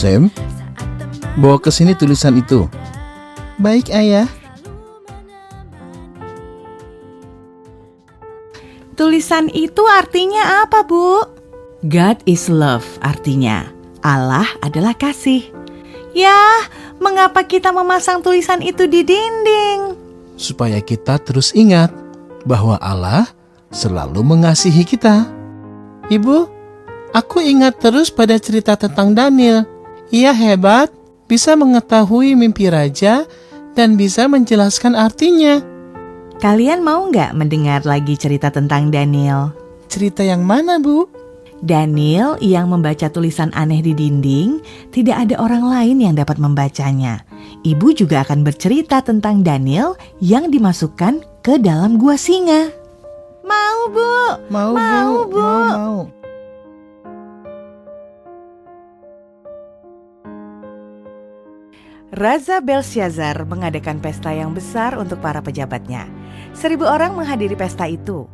Sam, bawa ke sini tulisan itu. Baik, Ayah. Tulisan itu artinya apa, Bu? God is love artinya. Allah adalah kasih. Ya, mengapa kita memasang tulisan itu di dinding? Supaya kita terus ingat bahwa Allah selalu mengasihi kita. Ibu, aku ingat terus pada cerita tentang Daniel. Ia hebat, bisa mengetahui mimpi raja, dan bisa menjelaskan artinya. Kalian mau nggak mendengar lagi cerita tentang Daniel? Cerita yang mana, Bu? Daniel yang membaca tulisan aneh di dinding, tidak ada orang lain yang dapat membacanya. Ibu juga akan bercerita tentang Daniel yang dimasukkan ke dalam gua singa. Mau, Bu? Mau, Bu. Mau. Raja Belshazzar mengadakan pesta yang besar untuk para pejabatnya. 1.000 orang menghadiri pesta itu.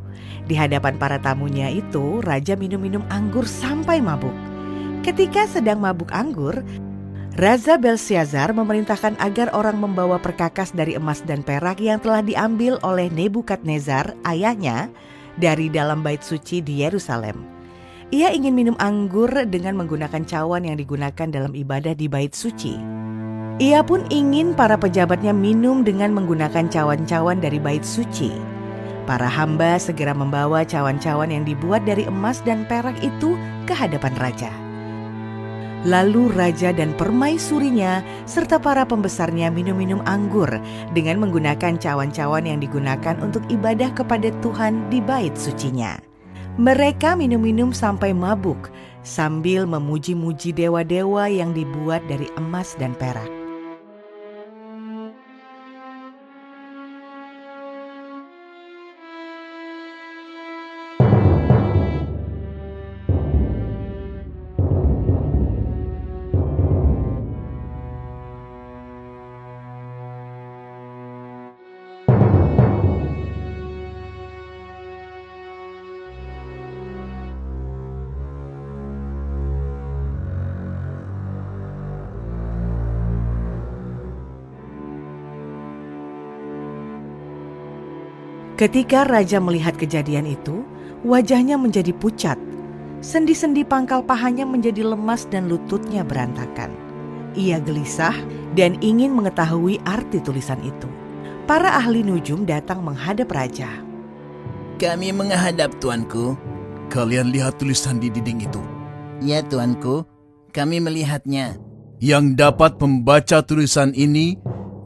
Di hadapan para tamunya itu, raja minum-minum anggur sampai mabuk. Ketika sedang mabuk anggur, Raja Belshazzar memerintahkan agar orang membawa perkakas dari emas dan perak yang telah diambil oleh Nebukadnezar, ayahnya, dari dalam bait suci di Yerusalem. Ia ingin minum anggur dengan menggunakan cawan yang digunakan dalam ibadah di bait suci. Ia pun ingin para pejabatnya minum dengan menggunakan cawan-cawan dari bait suci. Para hamba segera membawa cawan-cawan yang dibuat dari emas dan perak itu ke hadapan raja. Lalu raja dan permaisurinya serta para pembesarnya minum-minum anggur dengan menggunakan cawan-cawan yang digunakan untuk ibadah kepada Tuhan di bait sucinya. Mereka minum-minum sampai mabuk sambil memuji-muji dewa-dewa yang dibuat dari emas dan perak. Ketika raja melihat kejadian itu, wajahnya menjadi pucat. Sendi-sendi pangkal pahanya menjadi lemas dan lututnya berantakan. Ia gelisah dan ingin mengetahui arti tulisan itu. Para ahli nujum datang menghadap raja. Kami menghadap tuanku. Kalian lihat tulisan di dinding itu. Ya tuanku, kami melihatnya. Yang dapat membaca tulisan ini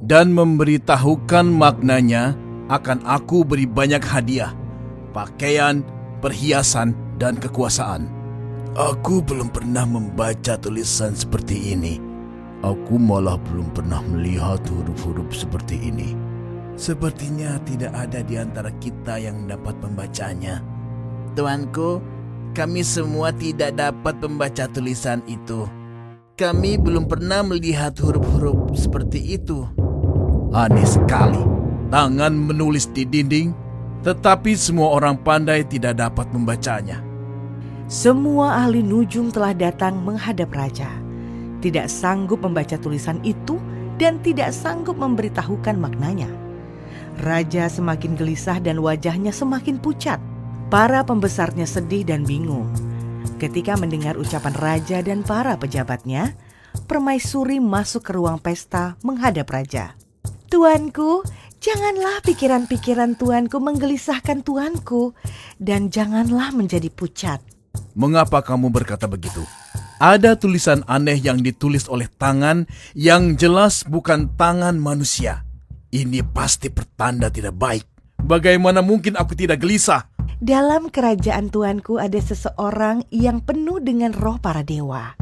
dan memberitahukan maknanya, akan aku beri banyak hadiah, pakaian, perhiasan, dan kekuasaan. Aku belum pernah membaca tulisan seperti ini. Aku malah belum pernah melihat huruf-huruf seperti ini. Sepertinya tidak ada di antara kita yang dapat membacanya. Tuanku, kami semua tidak dapat membaca tulisan itu. Kami belum pernah melihat huruf-huruf seperti itu. Aneh sekali. Tangan menulis di dinding, tetapi semua orang pandai tidak dapat membacanya. Semua ahli nujum telah datang menghadap raja. Tidak sanggup membaca tulisan itu dan tidak sanggup memberitahukan maknanya. Raja semakin gelisah dan wajahnya semakin pucat. Para pembesarnya sedih dan bingung. Ketika mendengar ucapan raja dan para pejabatnya, permaisuri masuk ke ruang pesta menghadap raja. Tuanku, janganlah pikiran-pikiran tuanku menggelisahkan tuanku, dan janganlah menjadi pucat. Mengapa kamu berkata begitu? Ada tulisan aneh yang ditulis oleh tangan yang jelas bukan tangan manusia. Ini pasti pertanda tidak baik. Bagaimana mungkin aku tidak gelisah? Dalam kerajaan tuanku ada seseorang yang penuh dengan roh para dewa.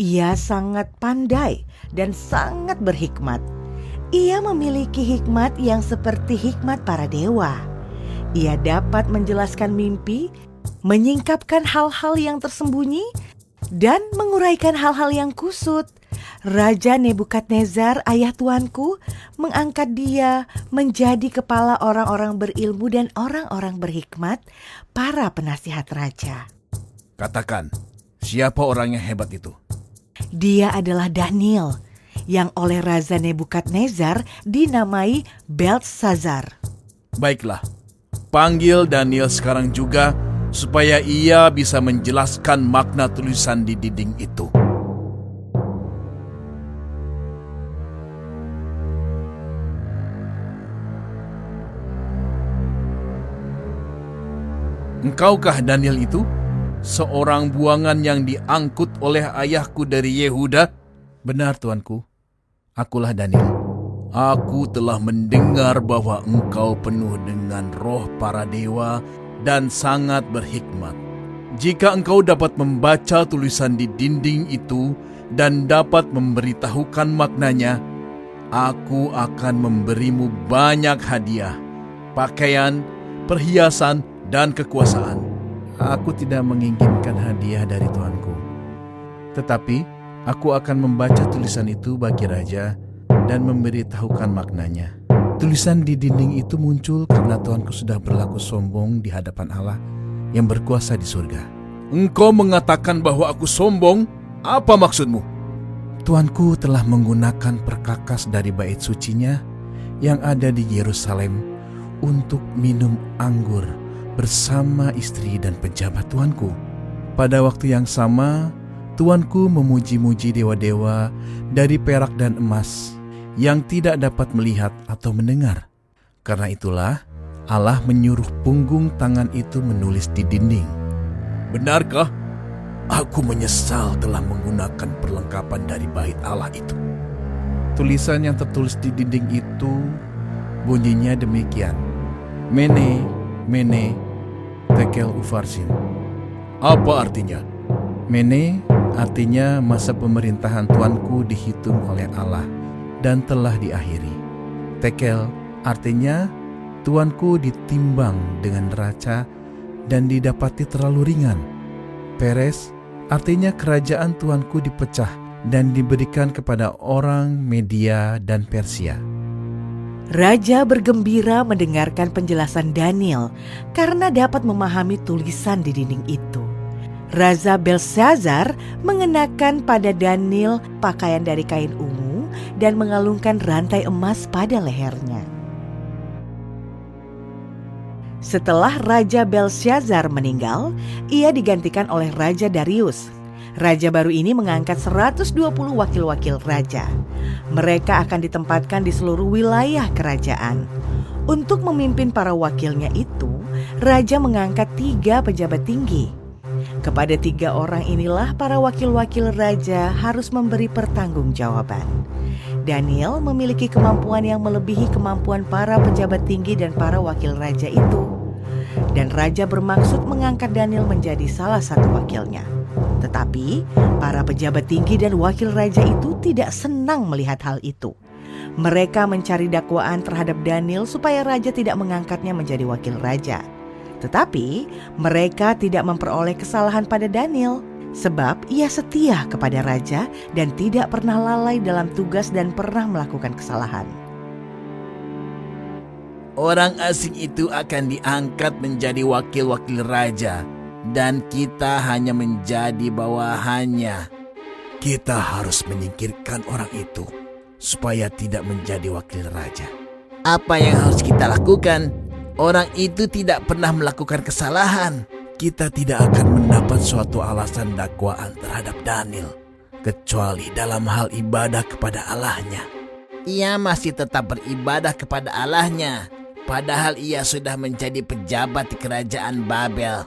Ia sangat pandai dan sangat berhikmat. Ia memiliki hikmat yang seperti hikmat para dewa. Ia dapat menjelaskan mimpi, menyingkapkan hal-hal yang tersembunyi, dan menguraikan hal-hal yang kusut. Raja Nebukadnezar, ayah tuanku, mengangkat dia menjadi kepala orang-orang berilmu dan orang-orang berhikmat, para penasihat raja. Katakan, siapa orang yang hebat itu? Dia adalah Daniel yang oleh Raja Nebukadnezar dinamai Beltsazar. Baiklah, panggil Daniel sekarang juga supaya ia bisa menjelaskan makna tulisan di dinding itu. Engkaukah Daniel itu? Seorang buangan yang diangkut oleh ayahku dari Yehuda? Benar, tuanku. Akulah Daniel. Aku telah mendengar bahwa engkau penuh dengan roh para dewa dan sangat berhikmat. Jika engkau dapat membaca tulisan di dinding itu dan dapat memberitahukan maknanya, aku akan memberimu banyak hadiah, pakaian, perhiasan, dan kekuasaan. Aku tidak menginginkan hadiah dari tuanku, tetapi aku akan membaca tulisan itu bagi raja dan memberitahukan maknanya. Tulisan di dinding itu muncul karena tuanku sudah berlaku sombong di hadapan Allah yang berkuasa di surga. Engkau mengatakan bahwa aku sombong? Apa maksudmu? Tuanku telah menggunakan perkakas dari bait sucinya yang ada di Yerusalem untuk minum anggur bersama istri dan pejabat tuanku. Pada waktu yang sama, tuanku memuji-muji dewa-dewa dari perak dan emas yang tidak dapat melihat atau mendengar. Karena itulah Allah menyuruh punggung tangan itu menulis di dinding. Benarkah? Aku menyesal telah menggunakan perlengkapan dari bait Allah itu. Tulisan yang tertulis di dinding itu bunyinya demikian: Mene, Mene, Tekel Ufarsin. Apa artinya? Mene artinya masa pemerintahan tuanku dihitung oleh Allah dan telah diakhiri. Tekel artinya tuanku ditimbang dengan neraca dan didapati terlalu ringan. Peres artinya kerajaan tuanku dipecah dan diberikan kepada orang Media dan Persia. Raja bergembira mendengarkan penjelasan Daniel karena dapat memahami tulisan di dinding itu. Raja Beltsazar mengenakan pada Daniel pakaian dari kain ungu dan mengalungkan rantai emas pada lehernya. Setelah Raja Beltsazar meninggal, ia digantikan oleh Raja Darius. Raja baru ini mengangkat 120 wakil-wakil raja. Mereka akan ditempatkan di seluruh wilayah kerajaan. Untuk memimpin para wakilnya itu, Raja mengangkat 3 pejabat tinggi. Kepada 3 orang inilah para wakil-wakil raja harus memberi pertanggungjawaban. Daniel memiliki kemampuan yang melebihi kemampuan para pejabat tinggi dan para wakil raja itu. Dan raja bermaksud mengangkat Daniel menjadi salah satu wakilnya. Tetapi para pejabat tinggi dan wakil raja itu tidak senang melihat hal itu. Mereka mencari dakwaan terhadap Daniel supaya raja tidak mengangkatnya menjadi wakil raja. Tetapi mereka tidak memperoleh kesalahan pada Daniel, sebab ia setia kepada raja dan tidak pernah lalai dalam tugas dan pernah melakukan kesalahan. Orang asing itu akan diangkat menjadi wakil-wakil raja, dan kita hanya menjadi bawahannya. Kita harus menyingkirkan orang itu supaya tidak menjadi wakil raja. Apa yang harus kita lakukan? Orang itu tidak pernah melakukan kesalahan. Kita tidak akan mendapat suatu alasan dakwaan terhadap Daniel, kecuali dalam hal ibadah kepada Allahnya. Ia masih tetap beribadah kepada Allahnya, padahal ia sudah menjadi pejabat di kerajaan Babel.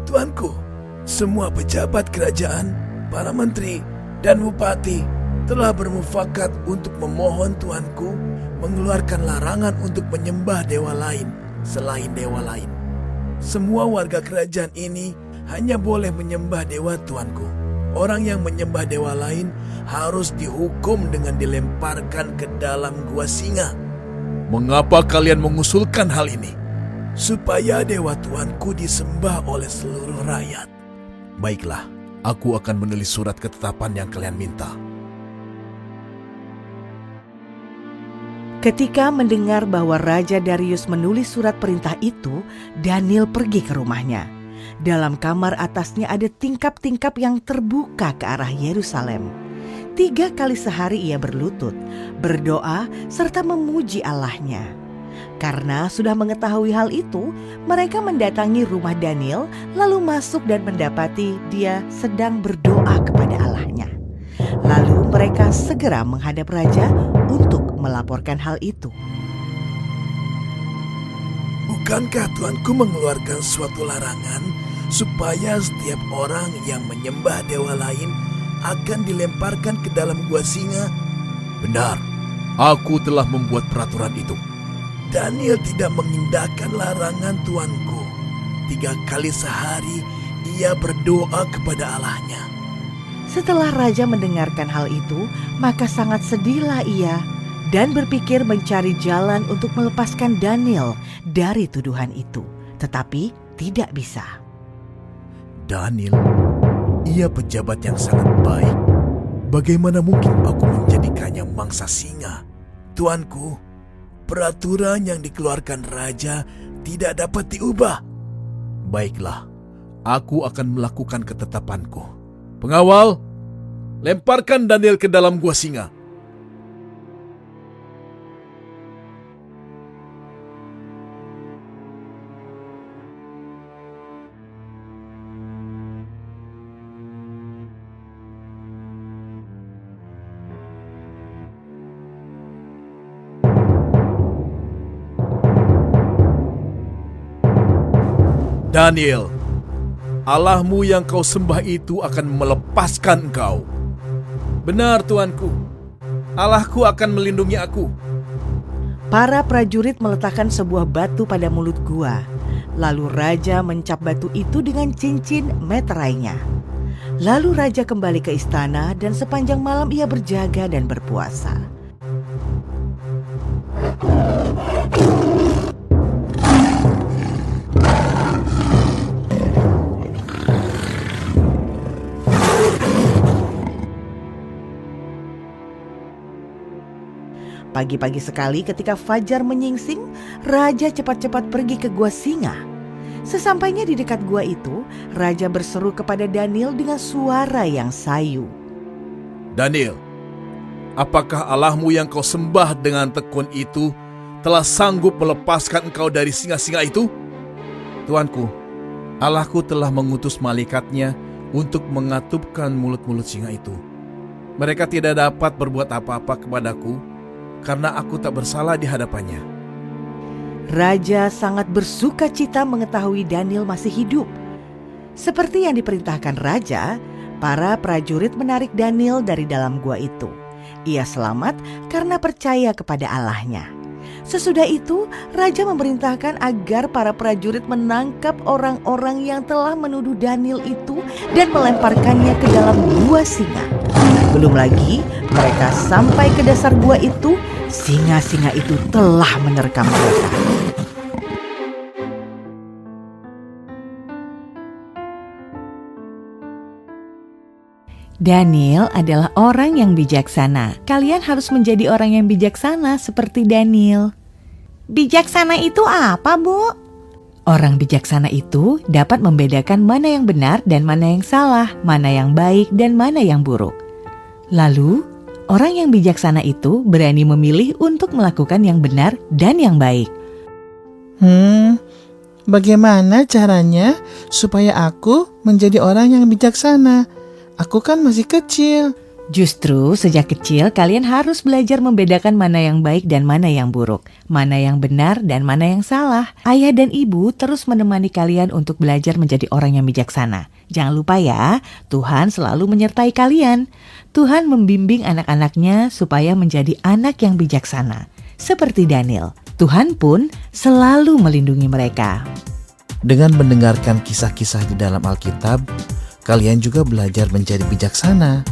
Tuanku, semua pejabat kerajaan, para menteri, dan bupati telah bermufakat untuk memohon tuanku mengeluarkan larangan untuk menyembah dewa lain selain dewa lain. Semua warga kerajaan ini hanya boleh menyembah dewa tuanku. Orang yang menyembah dewa lain harus dihukum dengan dilemparkan ke dalam gua singa. Mengapa kalian mengusulkan hal ini? Supaya dewa tuanku disembah oleh seluruh rakyat. Baiklah, aku akan menulis surat ketetapan yang kalian minta. Ketika mendengar bahwa Raja Darius menulis surat perintah itu, Daniel pergi ke rumahnya. Dalam kamar atasnya ada tingkap-tingkap yang terbuka ke arah Yerusalem. 3 kali sehari ia berlutut, berdoa, serta memuji Allahnya. Karena sudah mengetahui hal itu, mereka mendatangi rumah Daniel, lalu masuk dan mendapati dia sedang berdoa kepada Allahnya. Lalu mereka segera menghadap raja untuk melaporkan hal itu. Bukankah Tuanku mengeluarkan suatu larangan supaya setiap orang yang menyembah dewa lain akan dilemparkan ke dalam gua singa? Benar, aku telah membuat peraturan itu. Daniel tidak mengindahkan larangan Tuanku. 3 kali sehari ia berdoa kepada Allahnya. Setelah raja mendengarkan hal itu, maka sangat sedihlah ia dan berpikir mencari jalan untuk melepaskan Daniel dari tuduhan itu. Tetapi tidak bisa. Daniel, ia pejabat yang sangat baik. Bagaimana mungkin aku menjadikannya mangsa singa? Tuanku, peraturan yang dikeluarkan raja tidak dapat diubah. Baiklah, aku akan melakukan ketetapanku. Pengawal, lemparkan Daniel ke dalam gua singa. Daniel, Allahmu yang kau sembah itu akan melepaskan engkau. Benar, Tuanku. Allahku akan melindungi aku. Para prajurit meletakkan sebuah batu pada mulut gua. Lalu raja mencap batu itu dengan cincin meterainya. Lalu raja kembali ke istana dan sepanjang malam ia berjaga dan berpuasa. Pagi-pagi sekali ketika fajar menyingsing, raja cepat-cepat pergi ke gua singa. Sesampainya di dekat gua itu, raja berseru kepada Daniel dengan suara yang sayu. Daniel, apakah Allahmu yang kau sembah dengan tekun itu telah sanggup melepaskan engkau dari singa-singa itu? Tuanku, Allahku telah mengutus malaikatnya untuk mengatupkan mulut-mulut singa itu. Mereka tidak dapat berbuat apa-apa kepadaku karena aku tak bersalah di hadapannya. Raja sangat bersuka cita mengetahui Daniel masih hidup. Seperti yang diperintahkan raja, para prajurit menarik Daniel dari dalam gua itu. Ia selamat karena percaya kepada Allahnya. Sesudah itu, raja memerintahkan agar para prajurit menangkap orang-orang yang telah menuduh Daniel itu dan melemparkannya ke dalam gua singa. Belum lagi, mereka sampai ke dasar gua itu, singa-singa itu telah menerkam mereka. Daniel adalah orang yang bijaksana. Kalian harus menjadi orang yang bijaksana seperti Daniel. Bijaksana itu apa, Bu? Orang bijaksana itu dapat membedakan mana yang benar dan mana yang salah, mana yang baik dan mana yang buruk. Lalu, orang yang bijaksana itu berani memilih untuk melakukan yang benar dan yang baik. Bagaimana caranya supaya aku menjadi orang yang bijaksana? Aku kan masih kecil. Justru sejak kecil kalian harus belajar membedakan mana yang baik dan mana yang buruk, mana yang benar dan mana yang salah. Ayah dan ibu terus menemani kalian untuk belajar menjadi orang yang bijaksana. Jangan lupa ya, Tuhan selalu menyertai kalian. Tuhan membimbing anak-anaknya supaya menjadi anak yang bijaksana. Seperti Daniel, Tuhan pun selalu melindungi mereka. Dengan mendengarkan kisah-kisah di dalam Alkitab, kalian juga belajar menjadi bijaksana.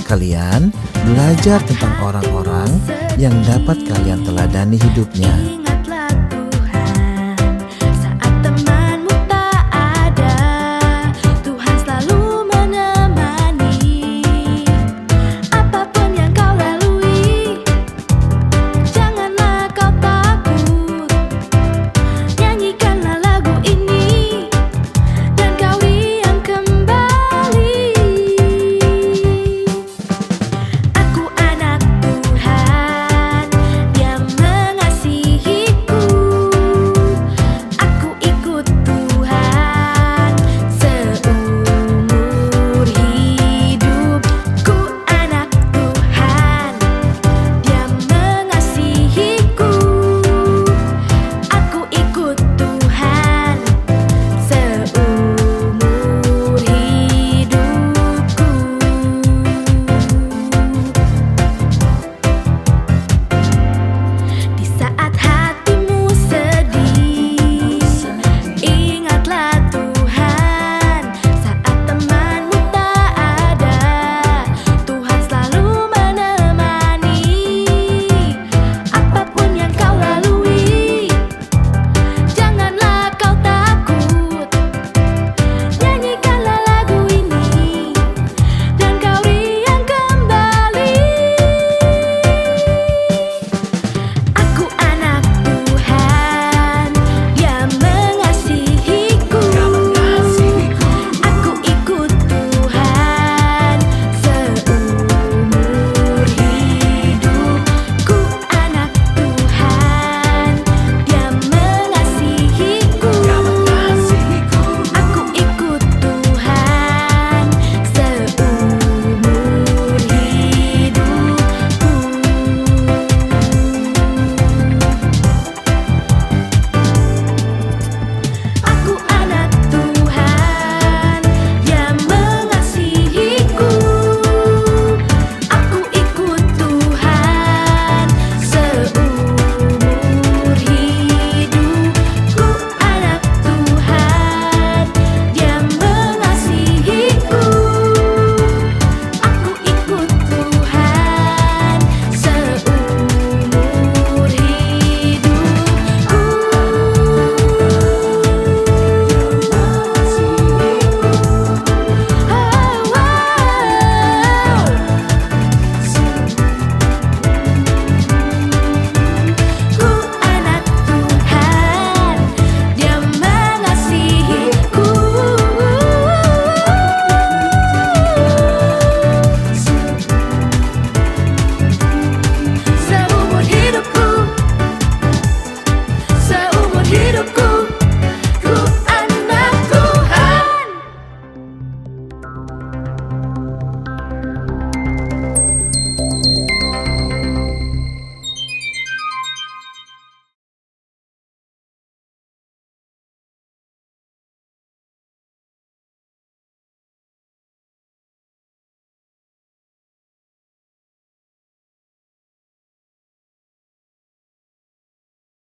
Kalian belajar tentang orang-orang yang dapat kalian teladani hidupnya.